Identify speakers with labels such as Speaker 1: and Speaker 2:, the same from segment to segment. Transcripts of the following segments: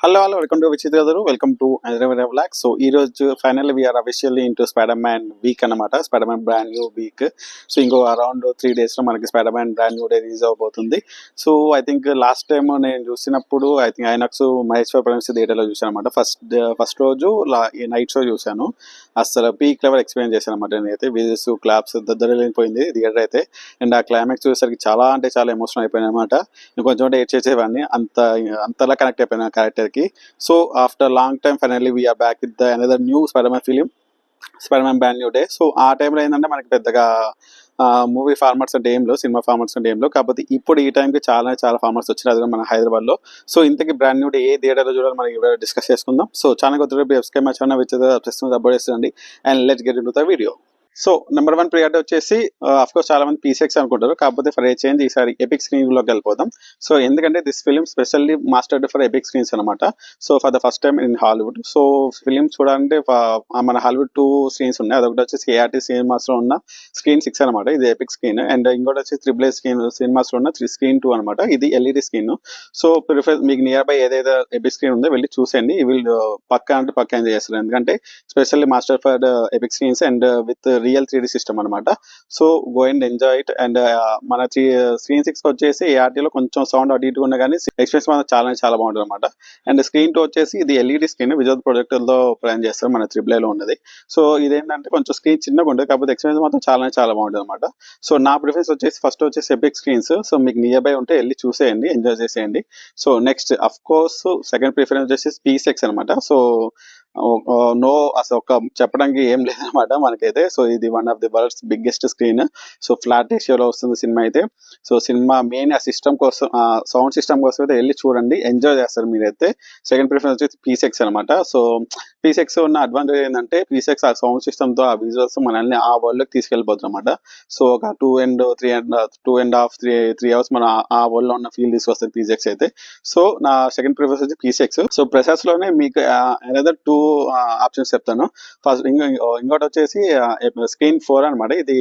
Speaker 1: Hello, welcome to Vichith గారు. Welcome to another vlog. So ఈ రోజు finally we are officially into spider man week అనమాట. Spider man brand new week. So ఇంకో around 3 days లో మనకి spider man brand new day release అవబోతుంది. So I think last time నేను చూసినప్పుడు I think INOX Maheshwara ప్రవేశ థియేటర్లో చూసాను అనమాట. ఫస్ట్ రోజు ఈ నైట్ షో చూశాను. అసలు పీక్ లెవెల్ ఎక్స్పీరియన్స్ చేశాను అనమాట. నేనైతే విజిల్స్ క్లాప్స్ వెళ్ళిపోయింది థియేటర్ అయితే. అండ్ ఆ క్లైమాక్స్ చూసేసరికి చాలా అంటే చాలా ఎమోషనల్ అయిపోయింది అనమాట. కొంచెం ఏడ్ చేసేవాడిని అంతలా కనెక్ట్ అయిపోయిన క్యారెక్టర్ కి. So after long time finally we are back with the another new spider man film, spider man brand new day. So ఆ టైంలో ఏంటంటే మనకి పెద్దగా మూవీ ఫార్మాట్స్ అంటే ఏం లేవు, సినిమా ఫార్మాట్స్ అంటే ఏం లేవు. కాకపోతే ఇప్పుడు ఈ టైంకి చాలా ఫార్మాట్స్ వచ్చినాయి, అది కూడా మన హైదరాబాద్లో. సో ఇంతకీ బ్రాండ్ న్యూ డే ఏ థియేటర్లో చూడాలి మనకి డిస్కస్ చేసుకుందాం. సో ఛానల్ కొత్త అప్డేట్ చేయండి and let's get into the video. So number 1 priority వచ్చేసి అఫ్ కోర్స్ చాలా మంది పీసెక్స్ అనుకుంటారు, కాకపోతే ఫర్ ఏ చేంజ్ ఈసారి ఎపిక్ స్క్రీన్ లోకి వెళ్ళిపోతాం. సో ఎందుకంటే this film specially mastered for epic screens అనమాట. So for the first time in Hollywood. So film చూడాలంటే మన హాలీవుడ్ 2 స్క్రీన్స్ ఉన్నాయి. అదొకటి వచ్చేసి ఏఆర్టీ సినిమాస్ లో ఉన్న స్క్రీన్ 6 అనమాట, ఇది ఎపిక్ స్క్రీన్. అండ్ ఇంకోటి వచ్చేసి ట్రిపుల్ స్క్రీన్ సినిమాస్ లో ఉన్న స్క్రీన్ 2 అనమాట, ఇది ఎల్ఈడి స్క్రీన్. సో ప్రిఫర్ మీకు నియర్ బై ఏదైతే ఎపిక్ స్క్రీన్ ఉందో వెళ్ళి చూసేయండి. ఈ విల్ పక్కా అంటే పక్కా ఎంజాయ్ చేస్తారు, ఎందుకంటే specially master for epic screens and with real 3D system అనమాట. So go and enjoy it. And మన స్క్రీన్ 6 వచ్చేసి ఏఆర్టీలో కొంచెం సౌండ్ అటు ఇటు ఉన్నా కానీ ఎక్స్పీరియన్స్ మాత్రం చాలా బాగుంటుంది అనమాట. అండ్ స్క్రీన్ 2 వచ్చేసి ఇది ఎల్ఈడి స్క్రీన్, విజువల్ ప్రొజెక్టర్తో ప్లాన్ చేస్తారు, మన AAA లో ఉన్నది. సో ఇదేంటంటే కొంచెం స్క్రీన్ చిన్నగా ఉంటుంది, కాకపోతే ఎక్స్పీరియన్స్ మాత్రం చాలా బాగుంటుంది అనమాట. సో నా ప్రిఫరెన్స్ వచ్చేసి ఫస్ట్ వచ్చేసి ఎపిక్ స్క్రీన్స్. సో మీకు నియర్ బై ఉంటే వెళ్ళి చూసేయండి, ఎంజాయ్ చేసేయండి. So next of course second preference వచ్చేసి పీసెక్స్ అనమాట. సో నో అసలు ఒక చెప్పడానికి ఏం లేదనమాట మనకైతే. సో ఇది one of the world's biggest screen. So flat రేషియోలో వస్తుంది సినిమా అయితే. సో సినిమా మెయిన్ ఆ సిస్టమ్ కోసం, సౌండ్ సిస్టమ్ కోసం అయితే వెళ్ళి చూడండి, ఎంజాయ్ చేస్తారు మీరైతే. సెకండ్ ప్రిఫరెన్స్ వచ్చేసి పీసెక్స్ అనమాట. సో పీసెక్స్ ఉన్న అడ్వాంటేజ్ ఏంటంటే పీసెక్స్ ఆ సౌండ్ సిస్టమ్ తో ఆ విజువల్స్ మనల్ని ఆ వరల్డ్ లోకి తీసుకెళ్ళిపోతుంది అనమాట. సో ఒక 2.5 అవర్స్ మన ఆ వరల్డ్ లో ఉన్న ఫీల్ తీసుకొస్తుంది పీసెక్స్ అయితే. సో నా సెకండ్ ప్రిఫరెన్స్ వచ్చి పీసెక్స్. సో ప్రెసెస్ లోనే మీకు అనదర్ 2 ఆప్షన్స్ చెప్తాను. ఫస్ట్ ఇంకోటి వచ్చేసి స్క్రీన్ 4 అనమాట. ఇది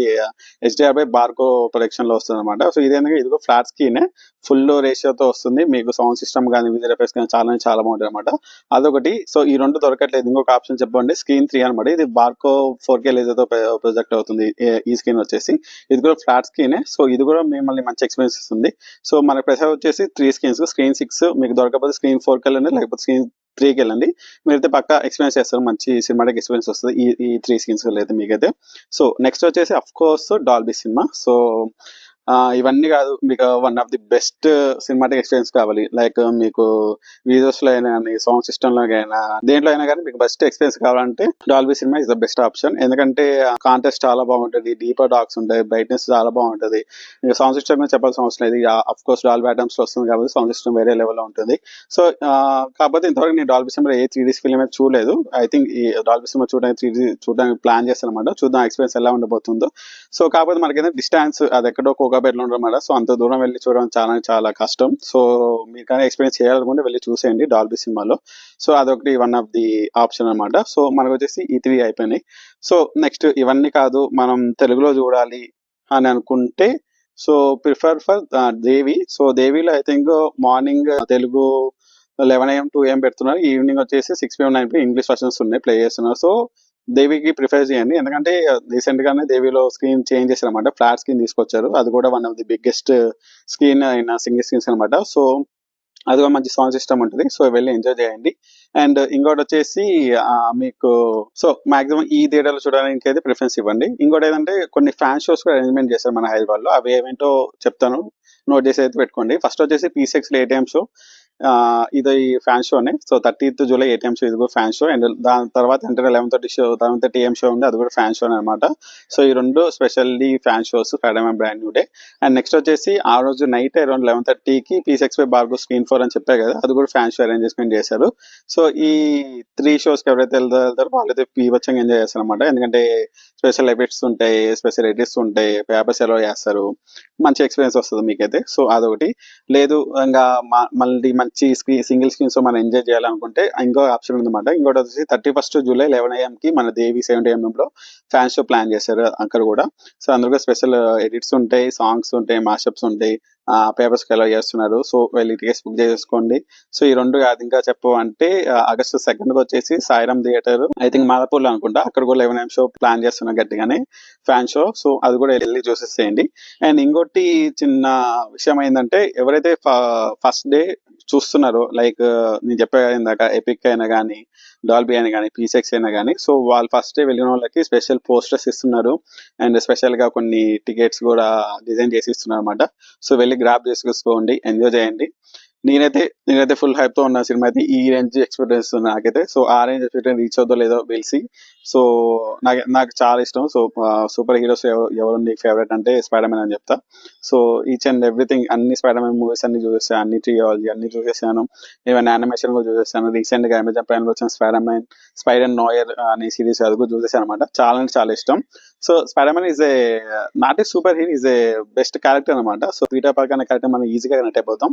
Speaker 1: HDR బై బార్కో ప్రొడక్షన్ లో వస్తుంది అనమాట. సో ఇదేందుకు ఇదిగో ఫ్లాట్ స్క్రీన్, ఫుల్ రేషియోతో వస్తుంది. మీకు సౌండ్ సిస్టమ్ కానీ విజువల్ ఎఫెక్ట్స్ కానీ చాలా బాగుంటుంది అనమాట. అదొకటి. సో ఈ రెండు దొరకట్లేదు, ఇంకొక ఆప్షన్ చెప్పండి. స్క్రీన్ 3 అనమాట, ఇది బార్కో 4K లేజర్తో ప్రొజెక్ట్ అవుతుంది. ఈ స్క్రీన్ వచ్చేసి ఇది కూడా ఫ్లాట్ స్క్రీనే. సో ఇది కూడా మిమ్మల్ని మంచి ఎక్స్పీరియన్స్ ఇస్తుంది. సో మన ప్రెసర్ వచ్చేసి 3 స్క్రీన్స్. స్క్రీన్ 6 మీకు దొరకకపోతే స్క్రీన్ 4 వెళ్ళండి, లేకపోతే స్క్రీన్ 3కి వెళ్ళండి. మీరైతే పక్కా ఎక్స్పీరియన్స్ చేస్తారు, మంచి సినిమాటిక్ ఎక్స్పీరియన్స్ వస్తుంది ఈ 3 స్క్రీన్స్ అయితే మీకైతే. సో నెక్స్ట్ వచ్చేసి of course Dolby cinema. So ఇవన్నీ కాదు, మీకు one of the best cinematic experience కావాలి, లైక్ మీకు వీడియోస్ లో అయినా కానీ సౌండ్ సిస్టమ్ లో అయినా దేంట్లో అయినా కానీ మీకు బెస్ట్ ఎక్స్పీరియన్స్ కావాలంటే Dolby cinema is the best option. ఎందుకంటే కాంటెస్ట్ చాలా బాగుంటుంది, డీపర్ డాక్స్ ఉంటాయి, బ్రైట్నెస్ చాలా బాగుంటుంది. మీకు సౌండ్ సిస్టమ్ చెప్పాల్సిన అవసరం లేదు. అఫ్ కోర్స్ డాల్బీ అటమ్స్ లో వస్తుంది కాబట్టి సౌండ్ సిస్టమ్ వేరే లెవెల్లో ఉంటుంది. సో కాకపోతే ఇంతవరకు నేను డాల్బీ సినిమా ఏ 3D ఫిల్మ్ అయితే చూడలేదు. ఐ థింక్ ఈ డాల్బీ సినిమా చూడడానికి ప్లాన్ చేస్తాను అనమాట. చూద్దాం ఎక్స్పీరియన్స్ ఎలా ఉండబోతుందో. సో కాకపోతే మనకైతే డిస్టాన్స్ అది ఎక్కడో కోకాపేటలో ఉండమాట. సో అంత దూరం వెళ్ళి చూడడం చాలా కష్టం. సో మీరు కానీ ఎక్స్పీరియన్స్ చేయాలనుకుంటే వెళ్ళి చూసేయండి డాల్బీ సినిమాలో. సో అదొకటి వన్ ఆఫ్ ది ఆప్షన్ అనమాట. సో మనకు వచ్చేసి ఈ 3 అయిపోయినాయి. సో నెక్స్ట్ ఇవన్నీ కాదు, మనం తెలుగులో చూడాలి అని అనుకుంటే so prefer for Devi. So దేవిలో I think morning Telugu 11 AM 2 AM పెడుతున్నారు, ఈవినింగ్ వచ్చేసి 6 PM 9 PM ఇంగ్లీష్ వర్షన్స్ ఉన్నాయి, ప్లే చేస్తున్నారు. సో దేవికి ప్రిఫర్ చేయండి, ఎందుకంటే రీసెంట్ గానే దేవిలో స్క్రీన్ చేంజ్ చేశారు అనమాట, ఫ్లాట్ స్క్రీన్ తీసుకొచ్చారు. అది కూడా one of the biggest screen అయిన సింగిల్ స్క్రీన్స్ అనమాట. సో అది కూడా మంచి సౌండ్ సిస్టమ్ ఉంటుంది. సో వెళ్ళి ఎంజాయ్ చేయండి. అండ్ ఇంకోటి వచ్చేసి మీకు సో మాక్సిమం ఈ థియేటర్లో చూడడానికి అయితే ప్రిఫరెన్స్ ఇవ్వండి. ఇంకోటి ఏంటంటే కొన్ని ఫ్యాన్ షోస్ కూడా అరేంజ్మెంట్ చేశారు మన హైదరాబాద్ లో, అవి ఏమేంటో చెప్తాను, నోట్ చేసి అయితే పెట్టుకోండి. ఫస్ట్ వచ్చేసి పీసెక్స్ 8 AM షో. ఇది ఫ్యాన్ షోనే. So 30th July 8 AM show, ఇది కూడా ఫ్యాన్ షో. అండ్ దాని తర్వాత అంటే 11:30 AM షో ఉంది, అది కూడా ఫ్యాన్ షో అనమాట. సో ఈ రెండు specially fan shows spider man brand new day. And next వచ్చేసి ఆ రోజు నైట్ అరౌండ్ 11:30కి పీసెక్స్ బై బార్గో స్క్రీన్ 4 అని చెప్పారు కదా, అది కూడా ఫ్యాన్ షో అరేంజ్మెంట్ చేశారు. సో ఈ 3 షోస్కి ఎవరైతే వెళ్తారో వాళ్ళైతే పీవచ్చంగా ఎంజాయ్ చేస్తారు అనమాట. ఎందుకంటే స్పెషల్ ఎఫెక్ట్స్ ఉంటాయి, స్పెషల్ ఎడిట్స్ ఉంటాయి, పేపర్స్ ఎలా చేస్తారు, మంచి ఎక్స్పీరియన్స్ వస్తుంది మీకైతే. సో అదొకటి. లేదు ఇంకా మళ్ళీ మంచి సింగిల్ స్క్రీన్స్ మనం ఎంజాయ్ చేయాలనుకుంటే ఇంకో ఆప్షన్ ఉందన్నమాట. ఇంకోటి వచ్చేసి 31st July 11 AM కి మన దేవి 70 MM లో ఫ్యాన్ షో ప్లాన్ చేశారు అక్కడ కూడా. సో అందులో స్పెషల్ ఎడిట్స్ ఉంటాయి, సాంగ్స్ ఉంటాయి, మాషప్స్ ఉంటాయి, పేపర్స్ కి అలౌ చేస్తున్నారు. సో వెళ్ళి టికెట్స్ బుక్ చేసుకోండి. సో ఈ రెండు కాదు ఇంకా చెప్పమంటే ఆగస్ట్ 2nd వచ్చేసి Sairam theatre I think Madhapur లో అనుకుంటా, అక్కడ కూడా 11 AM షో ప్లాన్ చేస్తున్నా గట్టిగానే, ఫ్యాన్ షో. సో అది కూడా వెళ్ళి చూసేసేయండి. అండ్ ఇంకోటి చిన్న విషయం ఏంటంటే ఎవరైతే ఫస్ట్ డే చూస్తున్నారో, లైక్ నేను చెప్పా కదా ఇందాక, ఎపిక్ అయినా కానీ డాల్బీ అయినా కానీ పీసెక్స్ అయినా కానీ, సో వాళ్ళు ఫస్ట్ డే వెళ్ళిన వాళ్ళకి స్పెషల్ పోస్టర్స్ ఇస్తున్నారు అండ్ స్పెషల్ గా కొన్ని టికెట్స్ కూడా డిజైన్ చేసి ఇస్తున్నారు అనమాట. సో వెళ్ళి గ్రాప్ చేసుకోండి, ఎంజాయ్ చేయండి. నేనైతే ఫుల్ హైప్ తో ఉన్న సినిమా అయితే ఈ రేంజ్ ఎక్స్పెక్టెన్స్ నాకైతే. సో ఆ రేంజ్ ఎక్స్పెక్టెన్స్ రీచ్ అవుతుందో లేదో తెలిసి. సో నాకు చాలా ఇష్టం. సో సూపర్ హీరోస్ ఎవరు నీకు ఫేవరెట్ అంటే స్పైడర్ మ్యాన్ అని చెప్తా. సో ఈచ్ అండ్ ఎవ్రీథింగ్, అన్ని స్పైడర్ మ్యాన్ మూవీస్ అన్ని చూసేసాను, అన్ని ట్రియాలజీ అన్ని చూసేసాను, ఈవెన్ యానిమేషన్ కూడా చూసేసాను. రీసెంట్ గా అమెజాన్ ప్రైమ్ లో వచ్చిన స్పైడర్ నోయర్ అనే సిరీస్ అది కూడా చూసేసాను అనమాట. చాలా అంటే చాలా ఇష్టం. So spider man is a not a super hero, is a best character అనమాట. సో పీటర్ పార్కర్ అనే క్యారెక్టర్ మనం ఈజీగా కనెక్ట్ అయిపోతాం.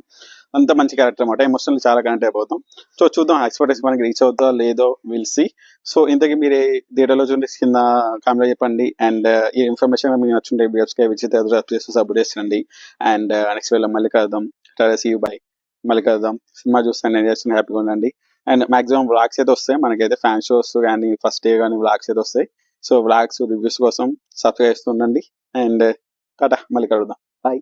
Speaker 1: అంత మంచి క్యారెక్టర్ అనమాట, ఎమోషనల్ చాలా కనెక్ట్ అయిపోతాం. సో చూద్దాం ఎక్స్పెక్టేషన్ మనకి రీచ్ అవుతుందో లేదో, విల్ సి. సో ఇంతకీ మీరు థియేటర్ లో చూడండి, కింద కామెంట్ చెప్పండి. అండ్ ఈ ఇన్ఫర్మేషన్ మీకు నచ్చుంటే విజిట్ సపోర్ట్ చేయండి. అండ్ నెక్స్ట్ వేళ మళ్ళీ కలుద్దాం. See you, bye. మళ్ళీ కలుద్దాం. సినిమా చూస్తాను, నేను చేస్తాను, హ్యాపీగా ఉండండి. అండ్ మాక్సిమం వ్లాగ్స్ అయితే వస్తాయి మనకైతే, ఫ్యాన్ షోస్ కానీ ఫస్ట్ డే కానీ వ్లాగ్స్ అయితే వస్తాయి. సో వ్లాగ్స్ రివ్యూస్ కోసం సబ్స్క్రైబ్ చేస్తుండండి. అండ్ టాటా, మళ్ళీ కలుద్దాం. బాయ్.